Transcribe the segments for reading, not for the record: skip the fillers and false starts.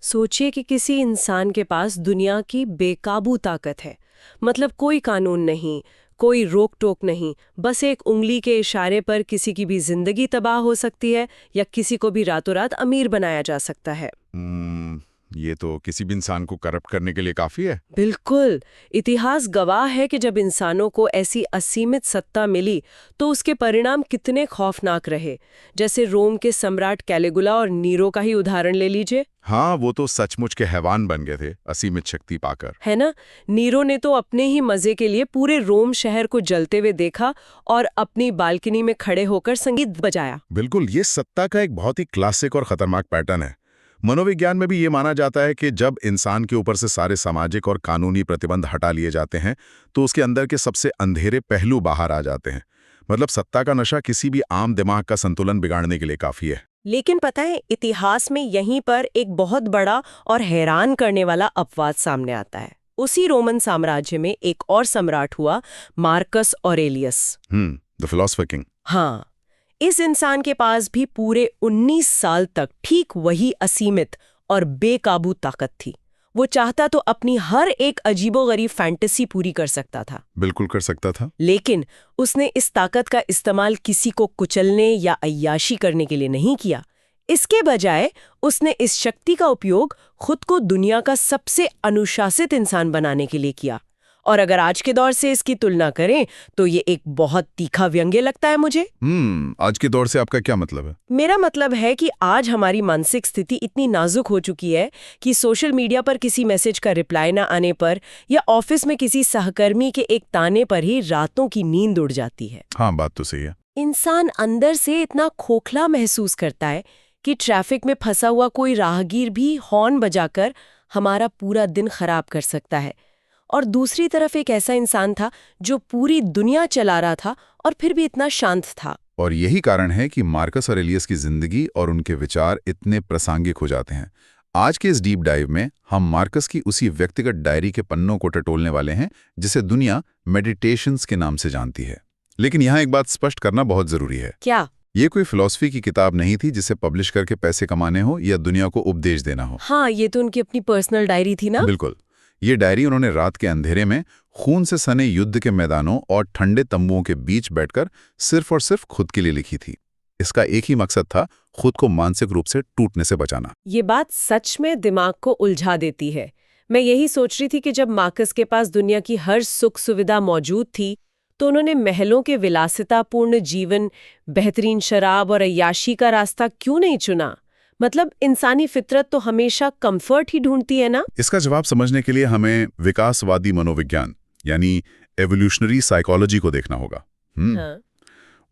सोचिए कि किसी इंसान के पास दुनिया की बेकाबू ताकत है। मतलब कोई कानून नहीं, कोई रोक टोक नहीं, बस एक उंगली के इशारे पर किसी की भी जिंदगी तबाह हो सकती है या किसी को भी रातों रात अमीर बनाया जा सकता है। ये तो किसी भी इंसान को करप्ट करने के लिए काफी है। बिल्कुल। इतिहास गवाह है कि जब इंसानों को ऐसी असीमित सत्ता मिली तो उसके परिणाम कितने खौफनाक रहे। जैसे रोम के सम्राट कैलिगुला और नीरो का ही उदाहरण ले लीजिए। हाँ, वो तो सचमुच के हैवान बन गए थे असीमित शक्ति पाकर। है ना। नीरो ने तो अपने ही मजे के लिए पूरे रोम शहर को जलते हुए देखा और अपनी बालकनी में खड़े होकर संगीत बजाया। बिल्कुल, ये सत्ता का एक बहुत ही क्लासिक और खतरनाक पैटर्न है। मनोविज्ञान में भी ये माना जाता है कि जब इंसान के ऊपर से सारे सामाजिक और कानूनी प्रतिबंध हटा लिए जाते हैं तो उसके अंदर के सबसे अंधेरे पहलू बाहर आ जाते हैं। मतलब सत्ता का नशा किसी भी आम दिमाग का संतुलन बिगाड़ने के लिए काफी है। लेकिन पता है, इतिहास में यहीं पर एक बहुत बड़ा और हैरान करने वाला अपवाद सामने आता है। उसी रोमन साम्राज्य में एक और सम्राट हुआ, Marcus Aurelius. The philosopher king. हाँ, इस इंसान के पास भी पूरे 19 साल तक ठीक वही असीमित और बेकाबू ताकत थी। वो चाहता तो अपनी हर एक अजीबोगरीब फैंटेसी पूरी कर सकता था। बिल्कुल कर सकता था। लेकिन उसने इस ताकत का इस्तेमाल किसी को कुचलने या अय्याशी करने के लिए नहीं किया। इसके बजाय उसने इस शक्ति का उपयोग खुद को दुनिया का सबसे अनुशासित इंसान बनाने के लिए किया। और अगर आज के दौर से इसकी तुलना करें तो ये एक बहुत तीखा व्यंग्य लगता है मुझे। आज के दौर से आपका क्या मतलब है? मेरा मतलब है कि आज हमारी मानसिक स्थिति इतनी नाजुक हो चुकी है कि सोशल मीडिया पर किसी मैसेज का रिप्लाई ना आने पर या ऑफिस में किसी सहकर्मी के एक ताने पर ही रातों की नींद उड़ जाती है। हाँ, बात तो सही है। इंसान अंदर से इतना खोखला महसूस करता है कि ट्रैफिक में फंसा हुआ कोई राहगीर भी हॉर्न बजाकर हमारा पूरा दिन खराब कर सकता है। और दूसरी तरफ एक ऐसा इंसान था जो पूरी दुनिया चला रहा था और फिर भी इतना शांत था। और यही कारण है कि मार्कस ऑरेलियस की जिंदगी और उनके विचार इतने प्रासंगिक हो जाते हैं। आज के इस डीप डाइव में हम मार्कस की उसी व्यक्तिगत डायरी के पन्नों को टटोलने वाले हैं जिसे दुनिया मेडिटेशंस के नाम से जानती है। लेकिन यहाँ एक बात स्पष्ट करना बहुत जरूरी है। क्या? ये कोई फिलॉसफी की किताब नहीं थी जिसे पब्लिश करके पैसे कमाने हो या दुनिया को उपदेश देना हो। हाँ, ये तो उनकी अपनी पर्सनल डायरी थी ना। बिल्कुल। ये डायरी उन्होंने रात के अंधेरे में खून से सने युद्ध के मैदानों और ठंडे तंबुओं के बीच बैठकर सिर्फ और सिर्फ खुद के लिए लिखी थी। इसका एक ही मकसद था, खुद को मानसिक रूप से टूटने से बचाना। ये बात सच में दिमाग को उलझा देती है। मैं यही सोच रही थी कि जब मार्कस के पास दुनिया की हर सुख सुविधा मौजूद थी तो उन्होंने महलों के विलासितापूर्ण जीवन, बेहतरीन शराब और अय्याशी का रास्ता क्यों नहीं चुना? मतलब इंसानी फितरत तो हमेशा कंफर्ट ही ढूंढती है ना। इसका जवाब समझने के लिए हमें विकासवादी मनोविज्ञान यानी एवोल्यूशनरी साइकोलॉजी को देखना होगा। हाँ।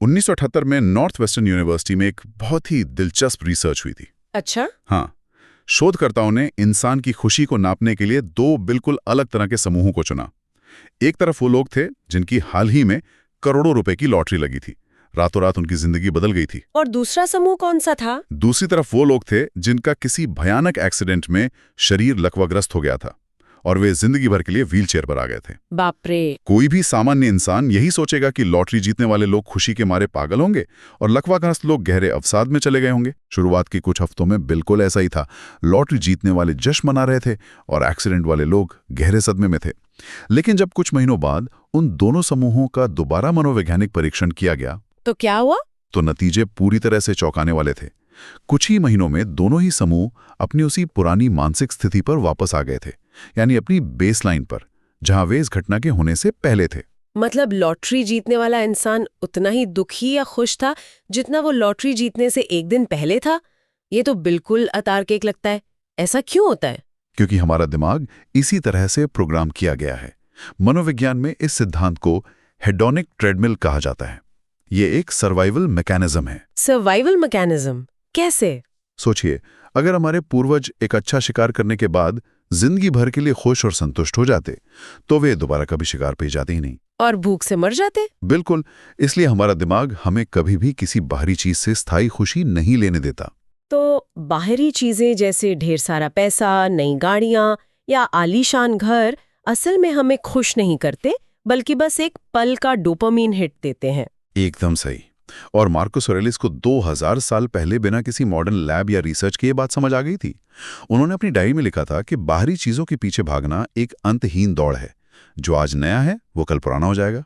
1978 में नॉर्थ वेस्टर्न यूनिवर्सिटी में एक बहुत ही दिलचस्प रिसर्च हुई थी। अच्छा। हाँ, शोधकर्ताओं ने इंसान की खुशी को नापने के लिए दो बिल्कुल अलग तरह के समूहों को चुना। एक तरफ वो लोग थे जिनकी हाल ही में करोड़ों रुपए की लॉटरी लगी थी, रातों रात उनकी जिंदगी बदल गई थी। और दूसरा समूह कौन सा था? दूसरी तरफ वो लोग थे जिनका किसी भयानक एक्सीडेंट में शरीर लकवाग्रस्त हो गया था और वे जिंदगी भर के लिए व्हीलचेयर पर आ गए थे। बाप रे। कोई भी सामान्य इंसान यही सोचेगा कि लॉटरी जीतने वाले लोग खुशी के मारे पागल होंगे और लकवाग्रस्त लोग गहरे अवसाद में चले गए होंगे। शुरुआत के कुछ हफ्तों में बिल्कुल ऐसा ही था। लॉटरी जीतने वाले जश्न मना रहे थे और एक्सीडेंट वाले लोग गहरे सदमे में थे। लेकिन जब कुछ महीनों बाद उन दोनों समूहों का दोबारा मनोवैज्ञानिक परीक्षण किया गया तो क्या हुआ? तो नतीजे पूरी तरह से चौंकाने वाले थे। कुछ ही महीनों में दोनों ही समूह अपनी उसी पुरानी मानसिक स्थिति पर वापस आ गए थे, यानी अपनी बेसलाइन पर, जहां वे इस घटना के होने से पहले थे। मतलब लॉटरी जीतने वाला इंसान उतना ही दुखी या खुश था जितना वो लॉटरी जीतने से एक दिन पहले था। ये तो बिल्कुल अतार्किक लगता है। ऐसा क्यों होता है? क्योंकि हमारा दिमाग इसी तरह से प्रोग्राम किया गया है। मनोविज्ञान में इस सिद्धांत को हेडोनिक ट्रेडमिल कहा जाता है। ये एक सर्वाइवल मैकेनिज्म है। Survival mechanism? कैसे? सोचिए, अगर हमारे पूर्वज एक अच्छा शिकार करने के बाद जिंदगी भर के लिए खुश और संतुष्ट हो जाते तो वे दोबारा कभी शिकार पे जाते ही नहीं और भूख से मर जाते। बिल्कुल। इसलिए हमारा दिमाग हमें कभी भी किसी बाहरी चीज से स्थायी खुशी नहीं लेने देता। तो बाहरी चीजें जैसे ढेर सारा पैसा, नई गाड़ियां या आलीशान घर असल में हमें खुश नहीं करते, बल्कि बस एक पल का डोपामीन हिट देते हैं। एकदम सही। और मार्कस ऑरेलियस को 2000 साल पहले बिना किसी मॉडर्न लैब या रिसर्च के ये बात समझ आ गई थी। उन्होंने अपनी डायरी में लिखा था कि बाहरी चीजों के पीछे भागना एक अंतहीन दौड़ है। जो आज नया है वो कल पुराना हो जाएगा।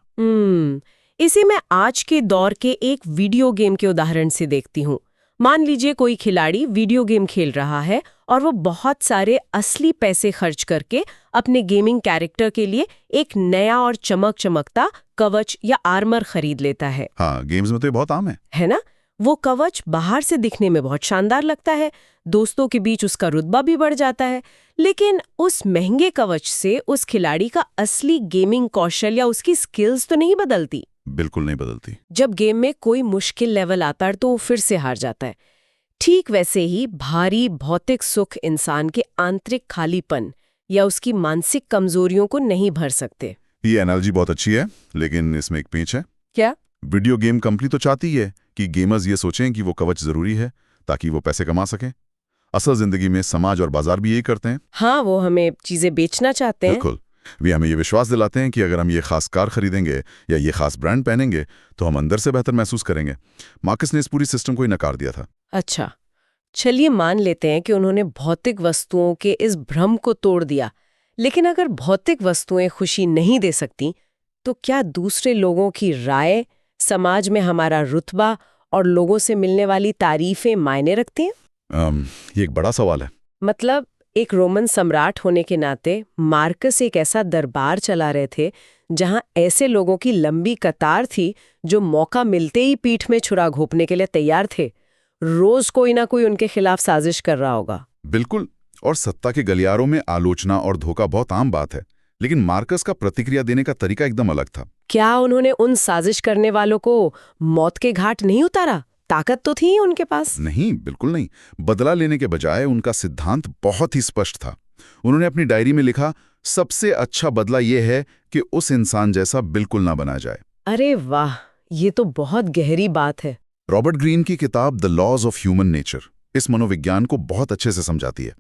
इसे मैं आज के दौर के एक वीडियो गेम के उदाहरण से देखती हूँ। मान लीजिए कोई खिलाड़ी वीडियो गेम खेल रहा है और वो बहुत सारे असली पैसे खर्च करके अपने गेमिंग कैरेक्टर के लिए एक नया और चमकता कवच या आर्मर खरीद लेता है। हाँ, गेम्स में तो ये बहुत आम है ना? वो कवच बाहर से दिखने में बहुत शानदार लगता है, दोस्तों के बीच उसका रुतबा भी बढ़ जाता है, लेकिन उस महंगे कवच से उस खिलाड़ी का असली गेमिंग कौशल या उसकी स्किल्स तो नहीं बदलती। बिल्कुल नहीं बदलती। जब गेम में कोई मुश्किल लेवल आता है तो वो फिर से हार जाता है। ठीक वैसे ही भारी भौतिक सुख इंसान के आंतरिक खालीपन या उसकी मानसिक कमजोरियों को नहीं भर सकते। ये एनालॉजी बहुत अच्छी है, लेकिन इसमें एक पेंच है। क्या? वीडियो गेम कंपनी तो चाहती है कि गेमर्स ये सोचें कि वो कवच जरूरी है ताकि वो पैसे कमा सकें। असल जिंदगी में समाज और बाजार भी यही करते हैं। हाँ, वो हमें चीजें बेचना चाहते हैं। बिल्कुल। वे हमें ये विश्वास दिलाते हैं कि अगर हम ये खास कार खरीदेंगे या ये खास ब्रांड पहनेंगे तो हम अंदर से बेहतर महसूस करेंगे। मार्कस ने इस पूरी सिस्टम को ही नकार दिया था। अच्छा, चलिए मान लेते हैं कि उन्होंने भौतिक वस्तुओं के इस भ्रम को तोड़ दिया, लेकिन अगर भौतिक वस्तुएं खुशी नहीं दे सकती तो क्या दूसरे लोगों की राय, समाज में हमारा रुतबा और लोगों से मिलने वाली तारीफें मायने रखती हैं? ये एक बड़ा सवाल है। मतलब एक रोमन सम्राट होने के नाते मार्कस एक ऐसा दरबार चला रहे थे जहां ऐसे लोगों की लंबी कतार थी जो मौका मिलते ही पीठ में छुरा घोंपने के लिए तैयार थे। रोज कोई ना कोई उनके खिलाफ साजिश कर रहा होगा। बिल्कुल। और सत्ता के गलियारों में आलोचना और धोखा बहुत आम बात है, लेकिन मार्कस का प्रतिक्रिया देने का तरीका एकदम अलग था। क्या उन्होंने उन साजिश करने वालों को मौत के घाट नहीं उतारा? ताकत तो थी उनके पास। नहीं, बिल्कुल नहीं। बदला लेने के बजाय उनका सिद्धांत बहुत ही स्पष्ट था। उन्होंने अपनी डायरी में लिखा, सबसे अच्छा बदला यह है कि उस इंसान जैसा बिल्कुल ना बना जाए। अरे वाह, ये तो बहुत गहरी बात है। रॉबर्ट ग्रीन की किताब the laws of human nature इस मनोविज्ञान को बहुत अच्छे से समझाती है।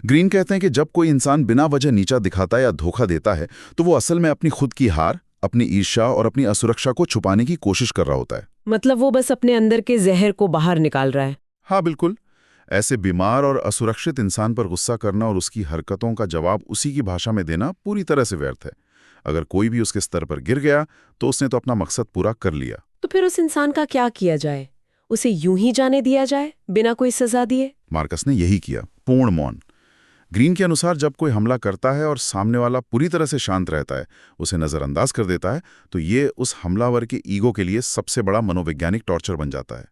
ग्रीन कहते हैं कि जब कोई इंसान बिना वजह नीचा दिखाता या धोखा देता है तो वो असल में अपनी खुद की हार, अपनी ईर्ष्या और अपनी असुरक्षा को छुपाने की कोशिश कर रहा होता है। मतलब वो बस अपने अंदर के जहर को बाहर निकाल रहा है। हाँ, बिल्कुल। ऐसे बीमार और असुरक्षित इंसान पर गुस्सा करना और उसकी हरकतों का जवाब उसी की भाषा में देना पूरी तरह से व्यर्थ है। अगर कोई भी उसके स्तर पर गिर गया तो उसने तो अपना मकसद पूरा कर लिया। तो फिर उस इंसान का क्या किया जाए? उसे यूं ही जाने दिया जाए बिना कोई सजा दिए? मार्कस ने यही किया, पूर्ण मौन। ग्रीन के अनुसार जब कोई हमला करता है और सामने वाला पूरी तरह से शांत रहता है, उसे नजरअंदाज कर देता है, तो ये उस हमलावर के ईगो के लिए सबसे बड़ा मनोवैज्ञानिक टॉर्चर बन जाता है।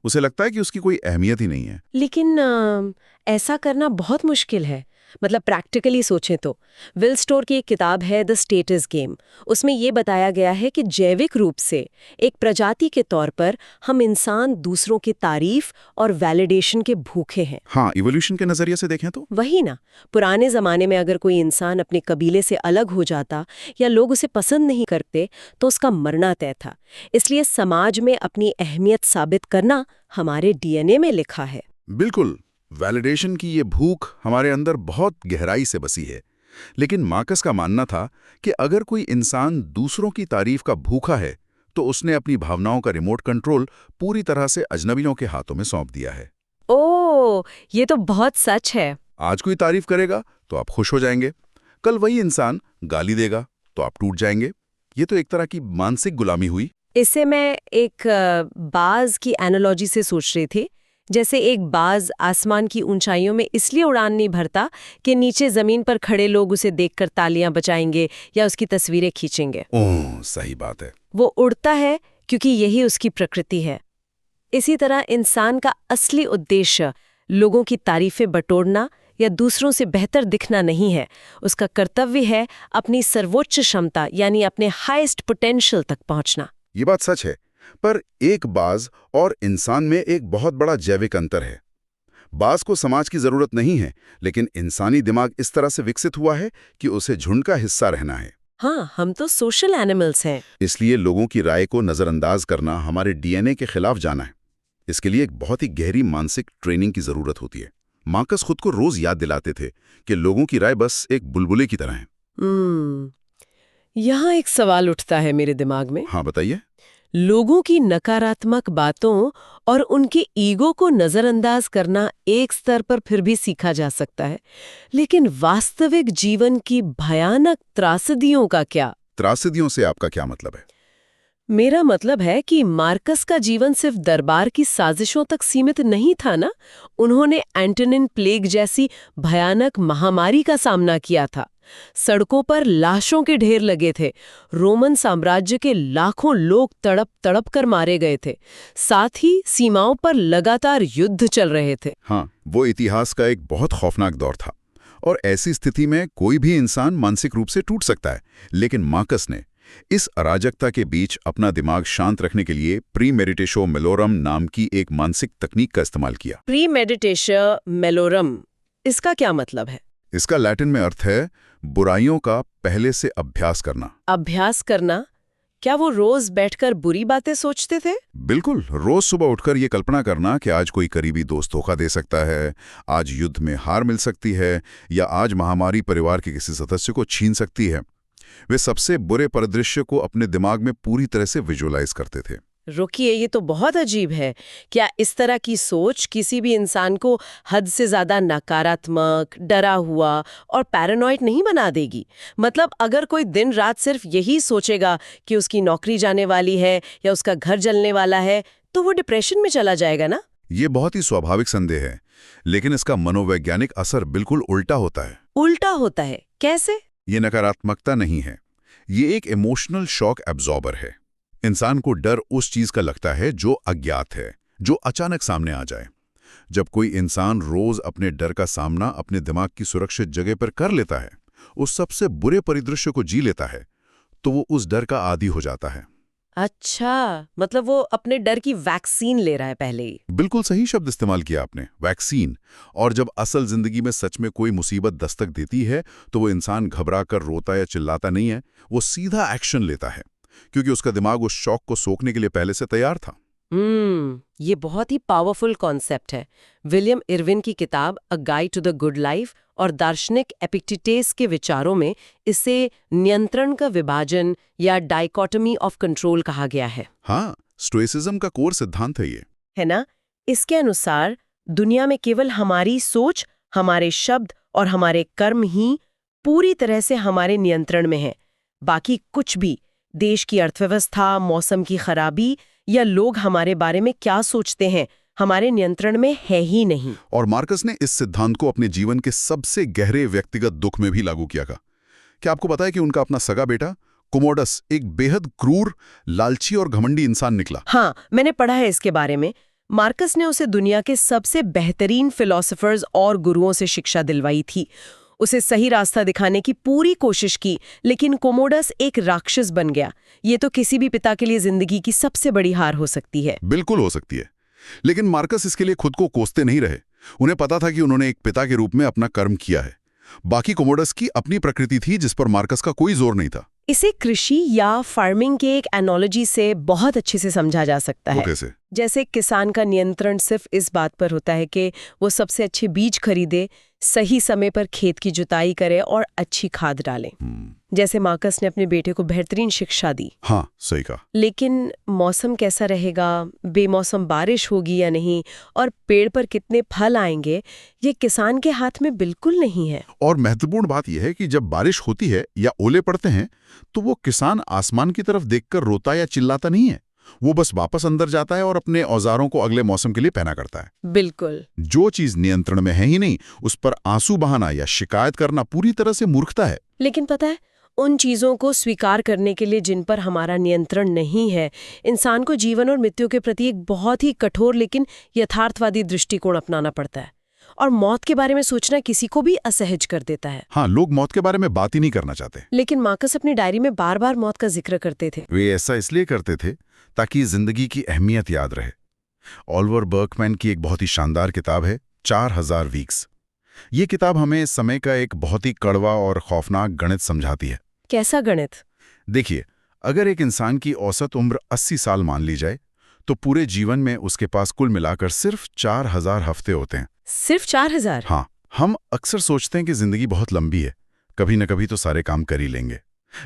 उसे लगता है कि उसकी कोई अहमियत ही नहीं है। लेकिन ऐसा करना बहुत मुश्किल है। मतलब प्रैक्टिकली सोचें तो विल स्टोर की एक किताब है द स्टेटस गेम। उसमें ये बताया गया है कि जैविक रूप से एक प्रजाति के तौर पर हम इंसान दूसरों की तारीफ और वैलिडेशन के भूखे हैं। हाँ, इवोल्यूशन के नजरिए से देखें तो वही ना। पुराने जमाने में अगर कोई इंसान अपने कबीले से अलग हो जाता या लोग उसे पसंद नहीं करते तो उसका मरना तय था। इसलिए समाज में अपनी अहमियत साबित करना हमारे डीएनए में लिखा है। बिल्कुल। वैलिडेशन की ये भूख हमारे अंदर बहुत गहराई से बसी है। लेकिन मार्कस का मानना था कि अगर कोई इंसान दूसरों की तारीफ का भूखा है तो उसने अपनी भावनाओं का रिमोट कंट्रोल पूरी तरह से अजनबियों के हाथों में सौंप दिया है। ओह, ये तो बहुत सच है। आज कोई तारीफ करेगा तो आप खुश हो जाएंगे, कल वही इंसान गाली देगा तो आप टूट जाएंगे। ये तो एक तरह की मानसिक गुलामी हुई। इससे मैं एक बाज की एनालॉजी से सोच रही थी। जैसे एक बाज आसमान की ऊंचाइयों में इसलिए उड़ान नहीं भरता कि नीचे जमीन पर खड़े लोग उसे देखकर तालियां बजाएंगे या उसकी तस्वीरें खींचेंगे। ओह, सही बात है। वो उड़ता है क्योंकि यही उसकी प्रकृति है। इसी तरह इंसान का असली उद्देश्य लोगों की तारीफें बटोरना या दूसरों से बेहतर दिखना नहीं है। उसका कर्तव्य है अपनी सर्वोच्च क्षमता यानी अपने हाईएस्ट पोटेंशियल तक पहुंचना। ये बात सच है, पर एक बाज और इंसान में एक बहुत बड़ा जैविक अंतर है। बाज को समाज की जरूरत नहीं है, लेकिन इंसानी दिमाग इस तरह से विकसित हुआ है कि उसे झुंड का हिस्सा रहना है। हाँ, हम तो सोशल एनिमल्स हैं। इसलिए लोगों की राय को नजरअंदाज करना हमारे डीएनए के खिलाफ जाना है। इसके लिए एक बहुत ही गहरी मानसिक ट्रेनिंग की जरूरत होती है। मार्कस खुद को रोज याद दिलाते थे कि लोगों की राय बस एक बुलबुले की तरह है। यहाँ एक सवाल उठता है मेरे दिमाग में। हाँ, बताइए। लोगों की नकारात्मक बातों और उनके ईगो को नजरअंदाज करना एक स्तर पर फिर भी सीखा जा सकता है, लेकिन वास्तविक जीवन की भयानक त्रासदियों का क्या? त्रासदियों से आपका क्या मतलब है? मेरा मतलब है कि मार्कस का जीवन सिर्फ दरबार की साजिशों तक सीमित नहीं था ना। उन्होंने एंटोनिन प्लेग जैसी भयानक महामारी का सामना किया था। सड़कों पर लाशों के ढेर लगे थे। रोमन साम्राज्य के लाखों लोग तड़प तड़प कर मारे गए थे। साथ ही सीमाओं पर लगातार युद्ध चल रहे थे। हाँ, वो इतिहास का एक बहुत खौफनाक दौर था और ऐसी स्थिति में कोई भी इंसान मानसिक रूप से टूट सकता है। लेकिन मार्कस ने इस अराजकता के बीच अपना दिमाग शांत रखने के लिए प्रीमेडिटेशो मेलोरम नाम की एक मानसिक तकनीक का इस्तेमाल किया। प्रीमेडिटेशन मेलोरम, इसका क्या मतलब है? इसका लैटिन में अर्थ है बुराइयों का पहले से अभ्यास करना। अभ्यास करना? क्या वो रोज बैठकर बुरी बातें सोचते थे? बिल्कुल, रोज सुबह उठकर ये कल्पना करना कि आज कोई करीबी दोस्त धोखा दे सकता है, आज युद्ध में हार मिल सकती है, या आज महामारी परिवार के किसी सदस्य को छीन सकती है। वे सबसे बुरे परिदृश्य को अपने दिमाग में पूरी तरह से विजुअलाइज करते थे। रुकिए, ये तो बहुत अजीब है। क्या इस तरह की सोच किसी भी इंसान को हद से ज्यादा नकारात्मक, डरा हुआ और पैरानॉइड नहीं बना देगी? मतलब अगर कोई दिन रात सिर्फ यही सोचेगा कि उसकी नौकरी जाने वाली है या उसका घर जलने वाला है, तो वो डिप्रेशन में चला जाएगा ना? ये बहुत ही स्वाभाविक संदेह है, लेकिन इसका मनोवैज्ञानिक असर बिल्कुल उल्टा होता है। उल्टा होता है? कैसे? ये नकारात्मकता नहीं है, ये एक इमोशनल शॉक एब्जॉर्बर है। इंसान को डर उस चीज का लगता है जो अज्ञात है, जो अचानक सामने आ जाए। जब कोई इंसान रोज अपने डर का सामना अपने दिमाग की सुरक्षित जगह पर कर लेता है, उस सबसे बुरे परिदृश्य को जी लेता है, तो वो उस डर का आदी हो जाता है। अच्छा, मतलब वो अपने डर की वैक्सीन ले रहा है पहले ही। बिल्कुल सही शब्द इस्तेमाल किया आपने, वैक्सीन। और जब असल जिंदगी में सच में कोई मुसीबत दस्तक देती है, तो वो इंसान घबरा कर रोता या चिल्लाता नहीं है, वो सीधा एक्शन लेता है, क्योंकि उसका दिमाग उस शॉक को सोखने के लिए पहले से तैयार था। ये बहुत ही पावरफुल कॉन्सेप्ट है। विलियम इरविन की किताब a guide to the good life और दार्शनिक एपिक्टेटस के विचारों में इसे नियंत्रण का विभाजन या डाइकोटमी ऑफ कंट्रोल कहा गया है। हाँ, स्टोइसिज्म का कोर सिद्धांत है ये। है ना? इसके अनुसार दुनिया में केवल हमारी सोच, हमारे शब्द और हमारे कर्म ही पूरी तरह से हमारे नियंत्रण में है। बाकी कुछ भी, देश की अर्थव्यवस्था, मौसम की खराबी या लोग हमारे बारे में क्या सोचते हैं, हमारे नियंत्रण में है ही नहीं। और मार्कस ने इस सिद्धांत को अपने जीवन के सबसे गहरे व्यक्तिगत दुख में भी लागू किया। क्या आपको पता है कि उनका अपना सगा बेटा कोमोडस एक बेहद क्रूर, लालची और घमंडी इंसान निकला? हाँ, मैंने पढ़ा है इसके बारे में। मार्कस ने उसे दुनिया के सबसे बेहतरीन फिलोसोफर्स और गुरुओं से शिक्षा दिलवाई थी, उसे सही रास्ता दिखाने की पूरी कोशिश की, लेकिन कोमोडस एक राक्षस बन गया। ये तो किसी भी पिता के लिए जिंदगी की सबसे बड़ी हार हो सकती है। बिल्कुल हो सकती है, लेकिन मार्कस इसके लिए खुद को कोसते नहीं रहे। उन्हें पता था कि उन्होंने एक पिता के रूप में अपना कर्म किया है। बाकी कोमोडस की अपनी प्रकृति थी जिस पर मार्कस का कोई जोर नहीं था। इसे कृषि या फार्मिंग के एक एनालॉजी से बहुत अच्छे से समझा जा सकता है। कैसे? जैसे किसान का नियंत्रण सिर्फ इस बात पर होता है कि वो सबसे अच्छे बीज खरीदे, सही समय पर खेत की जुताई करे और अच्छी खाद डाले। जैसे मार्कस ने अपने बेटे को बेहतरीन शिक्षा दी। हाँ, सही कहा। लेकिन मौसम कैसा रहेगा, बेमौसम बारिश होगी या नहीं, और पेड़ पर कितने फल आएंगे, ये किसान के हाथ में बिल्कुल नहीं है। और महत्वपूर्ण बात यह है कि जब बारिश होती है या ओले पड़ते हैं, तो वो किसान आसमान की तरफ देखकर रोता या चिल्लाता नहीं है। वो बस वापस अंदर जाता है और अपने औजारों को अगले मौसम के लिए पहना करता है। बिल्कुल। जो चीज नियंत्रण में है ही नहीं, उस पर आंसू बहाना या शिकायत करना पूरी तरह से मूर्खता है। लेकिन पता है, उन चीजों को स्वीकार करने के लिए जिन पर हमारा नियंत्रण नहीं है, इंसान को जीवन और मृत्यु के प्रति एक बहुत ही कठोर लेकिन यथार्थवादी दृष्टिकोण अपनाना पड़ता है। और मौत के बारे में सोचना किसी को भी असहज कर देता है। हाँ, लोग मौत के बारे में बात ही नहीं करना चाहते। लेकिन मार्कस अपनी डायरी में बार बार मौत का जिक्र करते थे। वे ऐसा इसलिए करते थे ताकि जिंदगी की अहमियत याद रहे। ऑलिवर बर्कमैन की एक बहुत ही शानदार किताब है 4000 वीक्स। ये किताब हमें इस समय का एक बहुत ही कड़वा और खौफनाक गणित समझाती है। कैसा गणित? देखिए, अगर एक इंसान की औसत उम्र 80 साल मान ली जाए, तो पूरे जीवन में उसके पास कुल मिलाकर सिर्फ 4000 हफ्ते होते हैं। सिर्फ 4000? हाँ, हम अक्सर सोचते हैं कि जिंदगी बहुत लंबी है, कभी न कभी तो सारे काम कर ही लेंगे।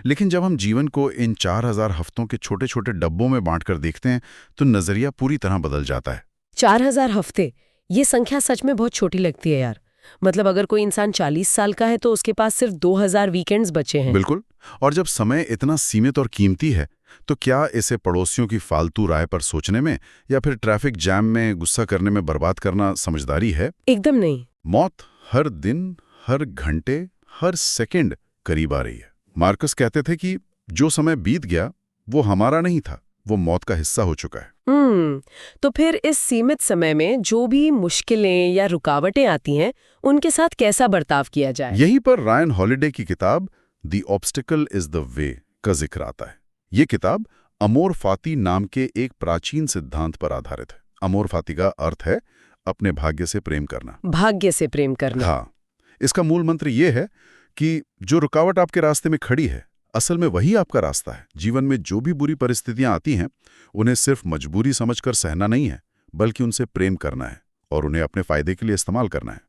लेकिन जब हम जीवन को इन 4000 हफ्तों के छोटे छोटे डब्बों में बांटकर देखते हैं तो नजरिया पूरी तरह बदल जाता है। 4000 हफ्ते, ये संख्या सच में बहुत छोटी लगती है यार। मतलब अगर कोई इंसान 40 साल का है तो उसके पास सिर्फ 2000 वीकेंड्स बचे हैं। बिल्कुल। और जब समय इतना सीमित और कीमती है तो क्या इसे पड़ोसियों की फालतू राय पर सोचने में या फिर ट्रैफिक जैम में गुस्सा करने में बर्बाद करना समझदारी है? एकदम नहीं। मौत हर दिन, हर घंटे, हर सेकंड करीब आ रही है। मार्कस कहते थे कि जो समय बीत गया वो हमारा नहीं था, वो मौत का हिस्सा हो चुका है। तो फिर इस सीमित समय में जो भी मुश्किलें या रुकावटें आती हैं, उनके साथ कैसा बर्ताव किया जाए? यहीं पर रायन हॉलिडे की किताब the obstacle is the way का जिक्र आता है। ये किताब अमोर फाती नाम के एक प्राचीन सिद्धांत पर आधारित है। अमोर फाती का अर्थ है अपने भाग्य से प्रेम करना। भाग्य से प्रेम करना। हाँ, इसका मूल मंत्र ये है कि जो रुकावट आपके रास्ते में खड़ी है, असल में वही आपका रास्ता है। जीवन में जो भी बुरी परिस्थितियां आती हैं, उन्हें सिर्फ मजबूरी समझकर सहना नहीं है, बल्कि उनसे प्रेम करना है और उन्हें अपने फायदे के लिए इस्तेमाल करना है।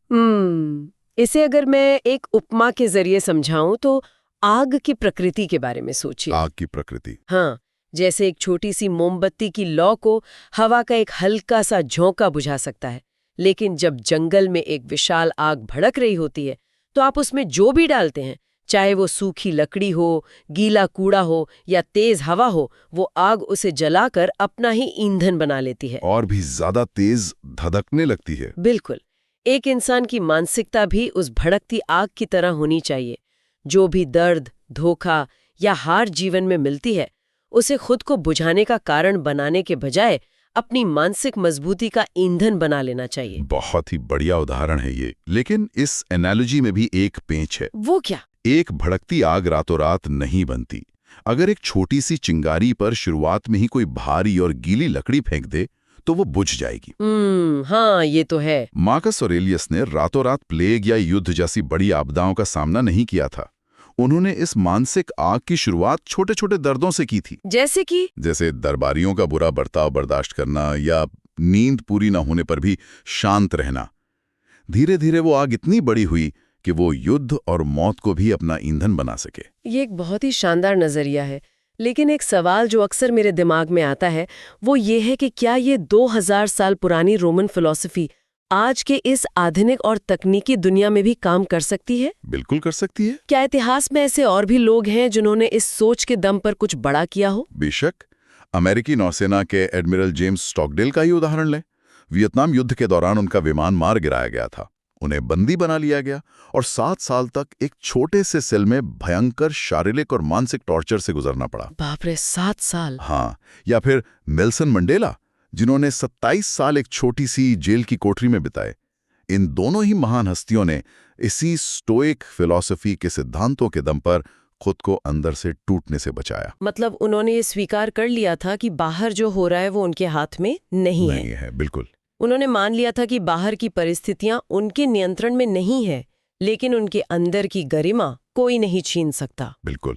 इसे अगर मैं एक उपमा के जरिए समझाऊं तो आग की प्रकृति के बारे में सोचिए। आग की प्रकृति? हाँ, जैसे एक छोटी सी मोमबत्ती की लौ को हवा का एक हल्का सा झोंका बुझा सकता है, लेकिन जब जंगल में एक विशाल आग भड़क रही होती है तो आप उसमें जो भी डालते हैं, चाहे वो सूखी लकड़ी हो, गीला कूड़ा हो या तेज हवा हो, वो आग उसे जलाकर अपना ही ईंधन बना लेती है और भी ज्यादा तेज धधकने लगती है। बिल्कुल। एक इंसान की मानसिकता भी उस भड़कती आग की तरह होनी चाहिए। जो भी दर्द, धोखा या हार जीवन में मिलती है, उसे खुद को बुझाने का कारण बनाने के बजाय अपनी मानसिक मजबूती का ईंधन बना लेना चाहिए। बहुत ही बढ़िया उदाहरण है ये। लेकिन इस एनालॉजी में भी एक पेंच है। वो क्या? एक भड़कती आग रातों रात नहीं बनती। अगर एक छोटी सी चिंगारी पर शुरुआत में ही कोई भारी और गीली लकड़ी फेंक दे तो वो बुझ जाएगी। हाँ, ये तो है। मार्कस ऑरेलियस ने रातों रात प्लेग या युद्ध जैसी बड़ी आपदाओं का सामना नहीं किया था। उन्होंने इस मानसिक आग की शुरुआत छोटे छोटे दर्दों से की थी। जैसे दरबारियों का बुरा बर्ताव बर्दाश्त करना या नींद पूरी न होने पर भी शांत रहना। धीरे धीरे वो आग इतनी बड़ी हुई कि वो युद्ध और मौत को भी अपना ईंधन बना सके। ये एक बहुत ही शानदार नजरिया है। लेकिन एक सवाल जो अक्सर मेरे दिमाग में आता है वो ये है कि क्या ये 2000 साल पुरानी रोमन फिलॉसफी आज के इस आधुनिक और तकनीकी दुनिया में भी काम कर सकती है? बिल्कुल कर सकती है। क्या इतिहास में ऐसे और भी लोग हैं जिन्होंने इस सोच के दम पर कुछ बड़ा किया हो? बेशक। अमेरिकी नौसेना के एडमिरल जेम्स स्टॉकडेल का ही उदाहरण लें। वियतनाम युद्ध के दौरान उनका विमान मार गिराया गया था। उन्हें बंदी बना लिया गया और 7 साल तक एक छोटे से सेल में भयंकर शारीरिक और मानसिक टॉर्चर से गुजरना पड़ा। बाप रे, 7 साल! हाँ। या फिर नेल्सन मंडेला, जिन्होंने 27 साल एक छोटी सी जेल की कोठरी में बिताए। इन दोनों ही महान हस्तियों ने इसी स्टोइक फिलॉसफी के सिद्धांतों के दम पर खुद को अंदर से टूटने से बचाया। मतलब उन्होंने ये स्वीकार कर लिया था कि बाहर जो हो रहा है वो उनके हाथ में नहीं है। बिल्कुल। उन्होंने मान लिया था कि बाहर की परिस्थितियां उनके नियंत्रण में नहीं है, लेकिन उनके अंदर की गरिमा कोई नहीं छीन सकता। बिल्कुल।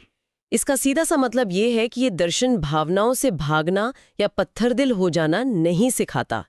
इसका सीधा सा मतलब ये है कि ये दर्शन भावनाओं से भागना या पत्थरदिल हो जाना नहीं सिखाता।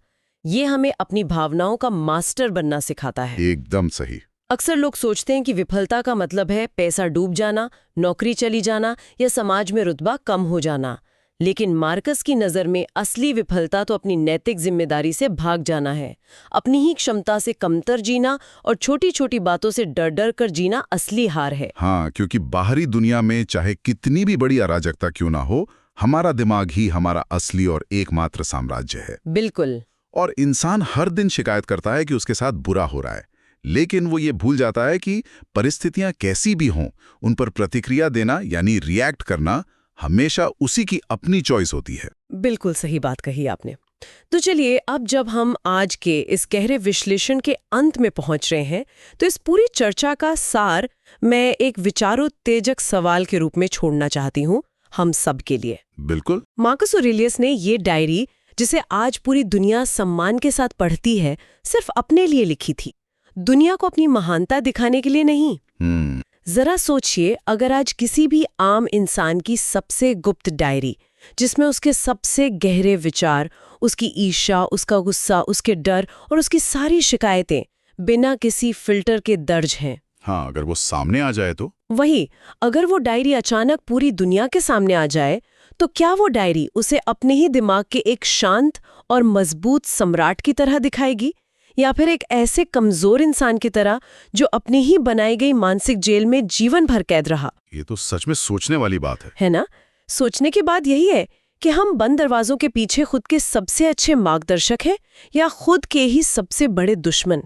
ये हमें अपनी भावनाओं का मास्टर बनना सिखाता है। एकदम सही। अक्सर लोग सोचते हैं कि विफलता का मतलब है पैसा डूब जाना, नौकरी चली जाना या समाज में रुतबा कम हो जाना। लेकिन मार्कस की नज़र में असली विफलता तो अपनी नैतिक जिम्मेदारी से भाग जाना है। अपनी ही क्षमता से कमतर जीना और छोटी छोटी बातों से डर डर कर जीना असली हार है। हाँ, क्योंकि बाहरी दुनिया में चाहे कितनी भी बड़ी अराजकता क्यों ना हो, हमारा दिमाग ही हमारा असली और एकमात्र साम्राज्य है। बिल्कुल। और इंसान हर दिन शिकायत करता है कि उसके साथ बुरा हो रहा है, लेकिन वो ये भूल जाता है कि परिस्थितियां कैसी भी हों, उन पर प्रतिक्रिया देना यानी रिएक्ट करना हमेशा उसी की अपनी चॉइस होती है। बिल्कुल सही बात कही आपने। तो चलिए, अब जब हम आज के इस गहरे विश्लेषण के अंत में पहुंच रहे हैं, तो इस पूरी चर्चा का सार मैं एक विचारोत्तेजक सवाल के रूप में छोड़ना चाहती हूँ हम सब के लिए। बिल्कुल। मार्कस ऑरेलियस ने ये डायरी, जिसे आज पूरी दुनिया सम्मान के साथ पढ़ती है, सिर्फ अपने लिए लिखी थी, दुनिया को अपनी महानता दिखाने के लिए नहीं। जरा सोचिए, अगर आज किसी भी आम इंसान की सबसे गुप्त डायरी, जिसमें उसके सबसे गहरे विचार, उसकी ईर्ष्या, उसका गुस्सा, उसके डर और उसकी सारी शिकायतें बिना किसी फिल्टर के दर्ज हैं। हाँ, अगर वो सामने आ जाए वही, अगर वो डायरी अचानक पूरी दुनिया के सामने आ जाए, तो क्या वो डायरी उसे अपने ही दिमाग के एक शांत और मजबूत सम्राट की तरह दिखाएगी, या फिर एक ऐसे कमजोर इंसान की तरह जो अपनी ही बनाई गई मानसिक जेल में जीवन भर कैद रहा? ये तो सच में सोचने वाली बात है ना? सोचने की बात यही है कि हम बंद दरवाजों के पीछे खुद के सबसे अच्छे मार्गदर्शक हैं या खुद के ही सबसे बड़े दुश्मन।